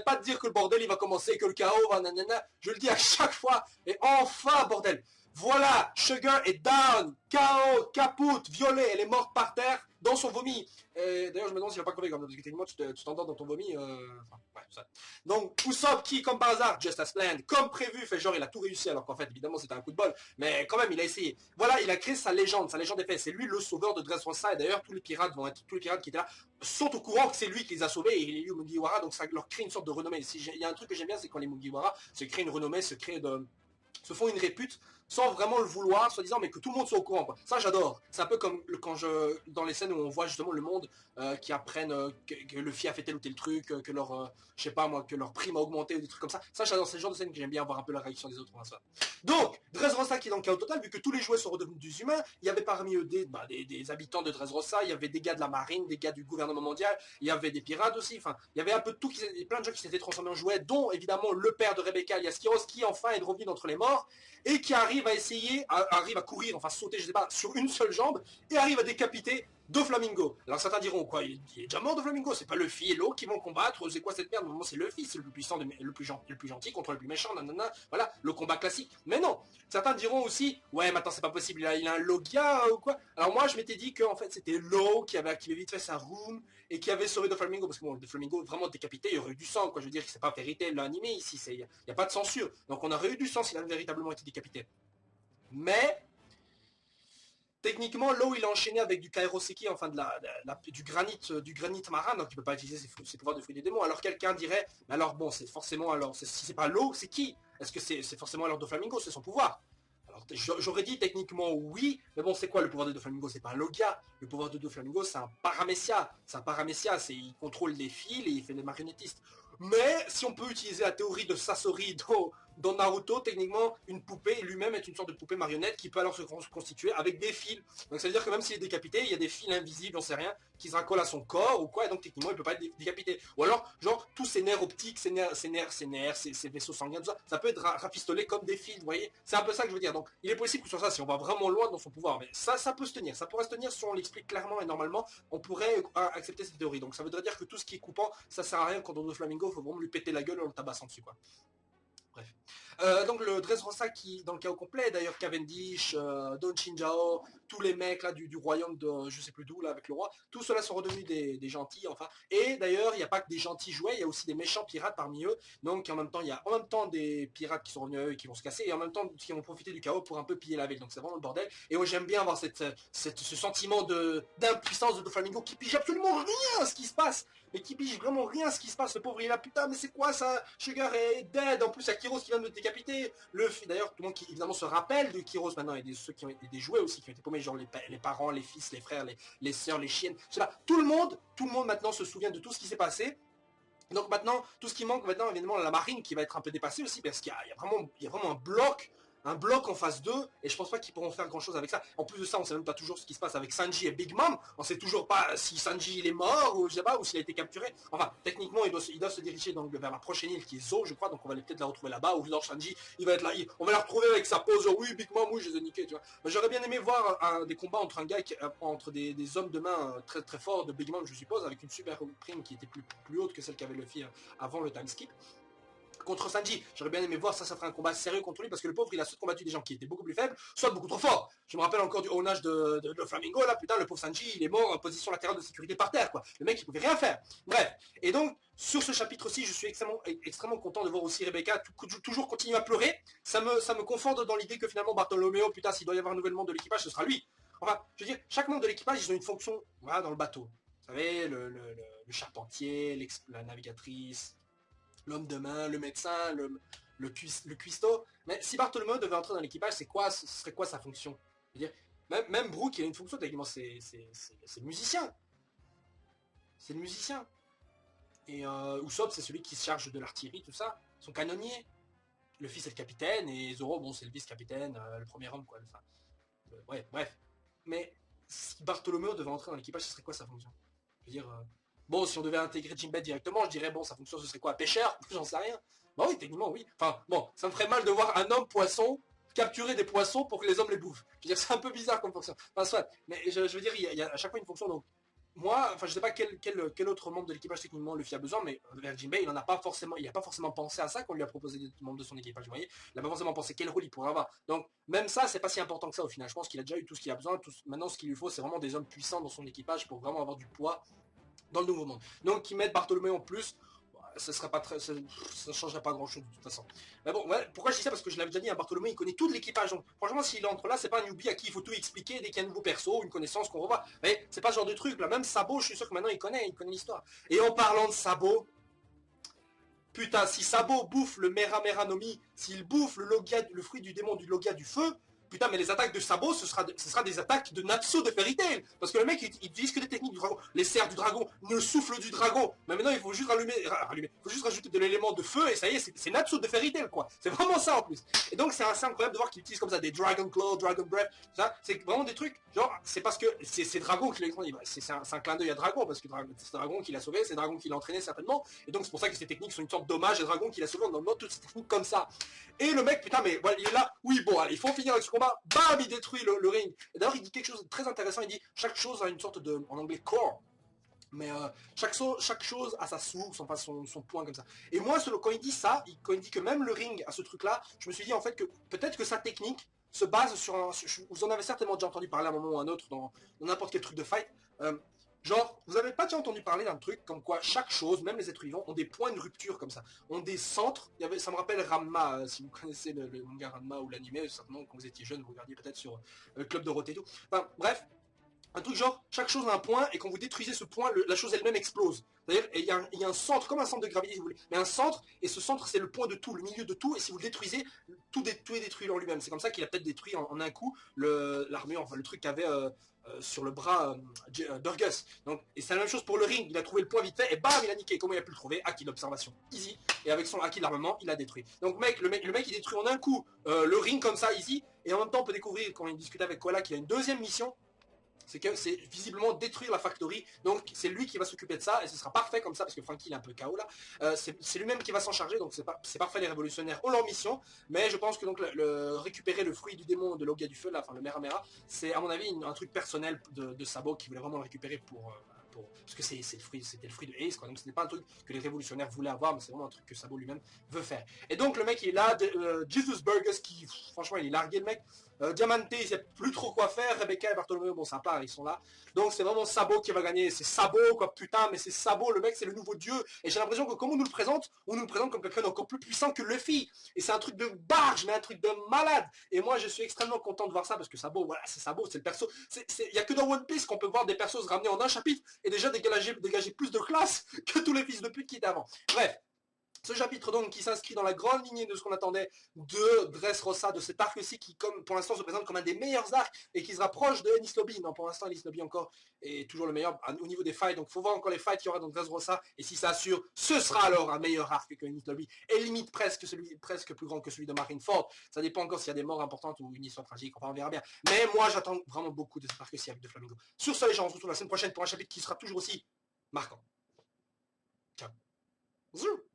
pas de dire que le bordel il va commencer, que le chaos va nanana. Je le dis à chaque fois. Et enfin, bordel. Voilà, Sugar est down, KO, capote, violée, elle est morte par terre, dans son vomi. D'ailleurs, je me demande s'il va pas crever comme ça, parce que techniquement, tu t'endors dans ton vomi. Enfin, ouais, ça. Donc, Usopp qui, comme par hasard, just as planned, comme prévu, fait genre il a tout réussi, alors qu'en fait, évidemment, c'était un coup de bol. Mais quand même, il a essayé. Voilà, il a créé sa légende est faite. C'est lui le sauveur de Dressrosa, et d'ailleurs, tous les pirates qui étaient là sont au courant que c'est lui qui les a sauvés, et il est Mugiwara, donc ça leur crée une sorte de renommée. Il y a un truc que j'aime bien, c'est quand les Mugiwara se créent une renommée, se font une répute sans vraiment le vouloir, soi disant, mais que tout le monde soit au courant, quoi. Ça, j'adore. C'est un peu comme dans les scènes où on voit justement le monde qui apprennent que Luffy a fait tel ou tel truc, que leur, je sais pas moi, que leur prime a augmenté ou des trucs comme ça. Ça, j'adore. C'est le genre de scène que j'aime bien voir un peu la réaction des autres. Ça. Donc, Dressrosa qui est dans le chaos total, vu que tous les jouets sont redevenus des humains, il y avait parmi eux des habitants de Dressrosa, il y avait des gars de la marine, des gars du gouvernement mondial, il y avait des pirates aussi, enfin, il y avait un peu de tout, plein de gens qui s'étaient transformés en jouets, dont évidemment le père de Rebecca, alias Kiros, qui enfin est revenu d'entre les morts, et qui arrive à courir, enfin sauter, je sais pas, sur une seule jambe, et arrive à décapiter Doflamingo. Alors certains diront, quoi, il est déjà mort Doflamingo, c'est pas Luffy et l'eau qui vont combattre, c'est quoi cette merde? Normalement c'est Luffy, c'est le plus puissant, le plus gentil contre le plus méchant, nanana, voilà, le combat classique. Mais non, certains diront aussi, ouais, maintenant c'est pas possible, il a un Logia ou quoi. Alors moi je m'étais dit que en fait c'était Law qui avait activé vite fait sa room et qui avait sauvé Doflamingo, parce que bon, Doflamingo vraiment décapité, il y aurait eu du sang, quoi, je veux dire que c'est pas vérité l'animé ici, il y a pas de censure, donc on aurait eu du sang s'il avait véritablement été décapité. Mais techniquement, Law il a enchaîné avec du Kairoseki, enfin du granit marin, donc il peut pas utiliser ses pouvoirs de fruits des démons. Alors quelqu'un dirait, mais alors bon, c'est forcément, alors si c'est pas Law, c'est qui? Est-ce que c'est forcément alors Doflamingo, c'est son pouvoir? Alors j'aurais dit techniquement oui, mais bon, c'est quoi le pouvoir de Doflamingo? C'est pas un Logia. Le pouvoir de Doflamingo, c'est un paramécia. C'est un paramécia, il contrôle des fils et il fait des marionnettistes. Mais si on peut utiliser la théorie de Sasori dans Naruto, techniquement, une poupée lui-même est une sorte de poupée marionnette qui peut alors se constituer avec des fils. Donc ça veut dire que même s'il est décapité, il y a des fils invisibles, on sait rien, qui se raccolent à son corps ou quoi, et donc techniquement il peut pas être décapité. Ou alors, genre, tous ses nerfs optiques, ses vaisseaux sanguins, tout ça, ça peut être rafistolé comme des fils, vous voyez? C'est un peu ça que je veux dire. Donc il est possible que sur ça, si on va vraiment loin dans son pouvoir, mais ça peut se tenir, ça pourrait se tenir si on l'explique clairement et normalement, on pourrait accepter cette théorie. Donc ça voudrait dire que tout ce qui est coupant, ça sert à rien quand on a Flamingo, faut vraiment lui péter la gueule en le tabassant dessus, quoi. Bref. Donc le Dressrosa qui dans le chaos complet, d'ailleurs Cavendish, Don Shinjao, tous les mecs là du royaume de je sais plus d'où là avec le roi, tous ceux-là sont redevenus des gentils enfin. Et d'ailleurs il n'y a pas que des gentils jouets, il y a aussi des méchants pirates parmi eux. Donc en même temps il y a en même temps des pirates qui sont revenus à eux et qui vont se casser, et en même temps qui vont profiter du chaos pour un peu piller la ville. Donc c'est vraiment le bordel. Et moi j'aime bien avoir ce sentiment d'impuissance de Doflamingo qui pige absolument rien à ce qui se passe. Mais qui pige vraiment rien à ce qui se passe. Le pauvre il est là, putain mais c'est quoi ça? Sugar est dead. En plus il y a Kiros qui vient de me décapiter. D'ailleurs tout le monde qui évidemment se rappelle de Kiros maintenant, et ceux qui ont été des jouets aussi qui ont été paumés, genre les parents, les fils, les frères, les sœurs, les chiennes. Je sais pas, tout le monde maintenant se souvient de tout ce qui s'est passé. Donc maintenant, tout ce qui manque maintenant, évidemment, la marine qui va être un peu dépassée aussi, parce qu'il y a vraiment un bloc en phase 2, et je pense pas qu'ils pourront faire grand chose avec ça. En plus de ça, on sait même pas toujours ce qui se passe avec Sanji et Big Mom, on sait toujours pas si Sanji il est mort, ou je sais pas, ou s'il a été capturé. Enfin, techniquement, il doit se diriger donc vers la prochaine île qui est Zo, je crois, donc on va peut-être la retrouver là-bas, ou alors Sanji, il va être là, on va la retrouver avec sa pose, oui, Big Mom, oui, je les ai niqués, tu vois. J'aurais bien aimé voir des combats entre entre des hommes de main très très forts de Big Mom, je suppose, avec une super prime qui était plus haute que celle qu'avait Luffy avant le time skip. Contre Sanji, j'aurais bien aimé voir ça ferait un combat sérieux contre lui, parce que le pauvre il a soit combattu des gens qui étaient beaucoup plus faibles, soit beaucoup trop forts. Je me rappelle encore du haut-nage de Flamingo, là, putain, le pauvre Sanji, il est mort en position latérale de sécurité par terre, quoi. Le mec, il pouvait rien faire. Bref. Et donc, sur ce chapitre-ci, je suis extrêmement content de voir aussi Rebecca toujours continuer à pleurer. Ça me conforte dans l'idée que finalement, Bartholoméo, putain, s'il doit y avoir un renouvellement de l'équipage, ce sera lui. Enfin, je veux dire, chaque membre de l'équipage, ils ont une fonction, voilà, dans le bateau. Vous savez, le charpentier, la navigatrice, l'homme de main, le médecin, le cuistot. Mais si Bartholomew devait entrer dans l'équipage, ce serait quoi sa fonction? Je veux dire, même Brooke, il a une fonction, techniquement, c'est le musicien. C'est le musicien. Et Usopp, c'est celui qui se charge de l'artillerie, tout ça. Son canonnier. Luffy, c'est le capitaine, et Zoro, bon, c'est le vice-capitaine, le premier homme, quoi. Enfin, ouais, bref. Mais si Bartholomew devait entrer dans l'équipage, ce serait quoi sa fonction? Je veux dire... Bon, si on devait intégrer Jinbei directement, je dirais, bon, sa fonction, ce serait quoi? Pêcheur? J'en sais rien. Bah oui, techniquement, oui. Enfin, bon, ça me ferait mal de voir un homme poisson capturer des poissons pour que les hommes les bouffent. Je veux dire, c'est un peu bizarre comme fonction. Enfin, soit. Mais je veux dire, il y a à chaque fois une fonction, donc... moi, enfin je sais pas quel autre membre de l'équipage techniquement Luffy a besoin, mais vers Jinbei, il n'a pas forcément pensé à ça quand on lui a proposé d'être membre de son équipage, vous voyez. Il n'a pas forcément pensé quel rôle il pourrait avoir. Donc même ça, c'est pas si important que ça au final. Je pense qu'il a déjà eu tout ce qu'il a besoin. Maintenant, ce qu'il lui faut, c'est vraiment des hommes puissants dans son équipage pour vraiment avoir du poids dans le nouveau monde. Donc qu'ils mettent Bartholomew en plus, ça serait pas très, ça changerait pas grand chose de toute façon. Mais bon, ouais, pourquoi je dis ça? Parce que je l'avais déjà dit, hein, Bartholomew il connaît tout l'équipage. Donc franchement, s'il entre là, c'est pas un newbie à qui il faut tout expliquer dès qu'il y a un nouveau perso, une connaissance qu'on revoit. Mais c'est pas ce genre de truc là. Même Sabo, je suis sûr que maintenant il connaît l'histoire. Et en parlant de Sabo, putain, si Sabo bouffe le Mera Mera no Mi, s'il bouffe le fruit du démon du Logia du feu, putain, mais les attaques de Sabo, ce sera des attaques de Natsu de Fairy Tail. Parce que le mec, il utilise que des techniques du dragon. Les serres du dragon, le souffle du dragon. Mais maintenant, il faut juste il faut juste rajouter de l'élément de feu et ça y est, c'est Natsu de Fairy Tail, quoi. C'est vraiment ça en plus. Et donc, c'est assez incroyable de voir qu'il utilise comme ça des Dragon Claw, Dragon Breath. Ça, c'est vraiment des trucs, genre, c'est parce que c'est Dragon qui l'a entraîné. C'est un clin d'œil à Dragon, parce que c'est Dragon qui l'a sauvé, c'est Dragon qui l'a entraîné certainement. Et donc, c'est pour ça que ces techniques sont une sorte d'hommage à Dragon qui l'a sauvé en donnant toutes ces techniques comme ça. Et le mec, putain, mais voilà, il est là, oui, bon, allez, il faut finir avec ce combat, bam, il détruit le ring. Et d'ailleurs, il dit quelque chose de très intéressant, il dit, chaque chose a une sorte de, en anglais, core. Mais chaque chose a sa source, enfin son point comme ça. Et moi, quand il dit ça, quand il dit que même le ring a ce truc-là, je me suis dit en fait que peut-être que sa technique se base sur vous en avez certainement déjà entendu parler à un moment ou à un autre dans n'importe quel truc de fight. Genre, vous avez pas déjà entendu parler d'un truc comme quoi chaque chose, même les êtres vivants, ont des points de rupture comme ça. Ont des centres. Ça me rappelle Ranma, si vous connaissez le manga Ranma ou l'anime, certainement quand vous étiez jeune, vous regardiez peut-être sur Club Dorothée et tout. Enfin, bref, un truc genre, chaque chose a un point, et quand vous détruisez ce point, la chose elle-même explose. C'est-à-dire, il y a un centre, comme un centre de gravité si vous voulez, mais un centre, et ce centre c'est le point de tout, le milieu de tout, et si vous le détruisez, tout est détruit en lui-même. C'est comme ça qu'il a peut-être détruit en un coup l'armure, enfin le truc qu'avait sur le bras d'Urgus. Donc, et c'est la même chose pour le ring, il a trouvé le point vite fait, et bam, il a niqué. Comment il a pu le trouver? Acquis d'observation. Easy. Et avec son acquis de l'armement, il a détruit. Donc le mec il détruit en un coup le ring comme ça, easy, et en même temps on peut découvrir, quand il discute avec Koala, qu'il y a une deuxième mission, c'est que c'est visiblement détruire la factory, donc c'est lui qui va s'occuper de ça, et ce sera parfait comme ça, parce que Franky il est un peu KO là, c'est lui-même qui va s'en charger, donc c'est parfait, les révolutionnaires ont leur mission, mais je pense que donc récupérer le fruit du démon de Logia du feu, là, enfin le Mera Mera, c'est à mon avis un truc personnel de Sabo qui voulait vraiment le récupérer parce que c'était le fruit de Ace, quoi. Donc ce n'est pas un truc que les révolutionnaires voulaient avoir, mais c'est vraiment un truc que Sabo lui-même veut faire. Et donc le mec il est là, Jesus Burgers qui, franchement il est largué le mec, Diamante il sait plus trop quoi faire, Rebecca et Bartholomew, bon ça part, ils sont là. Donc c'est vraiment Sabo qui va gagner, c'est Sabo quoi, putain, mais c'est Sabo, le mec c'est le nouveau dieu. Et j'ai l'impression que comme on nous le présente comme quelqu'un d'encore plus puissant que Luffy. Et c'est un truc de barge, mais un truc de malade. Et moi je suis extrêmement content de voir ça, parce que Sabo, voilà, c'est Sabo, c'est le perso. Il n'y a que dans One Piece qu'on peut voir des persos se ramener en un chapitre et déjà dégager plus de classe que tous les fils de pute qui étaient avant. Bref. Ce chapitre donc qui s'inscrit dans la grande lignée de ce qu'on attendait de Dressrosa, de cet arc-ci qui comme pour l'instant se présente comme un des meilleurs arcs et qui se rapproche de Enies Lobby. Non, pour l'instant Enies Lobby encore est toujours le meilleur au niveau des fights, donc il faut voir encore les fights qu'il y aura dans Dressrosa, et si ça assure, ce sera alors un meilleur arc que Enies Lobby, et limite presque plus grand que celui de Marineford. Ça dépend encore s'il y a des morts importantes ou une histoire tragique, enfin on verra bien. Mais moi j'attends vraiment beaucoup de cet arc-ci avec Doflamingo. Sur ce les gens, on se retrouve la semaine prochaine pour un chapitre qui sera toujours aussi marquant. Ciao. Zou.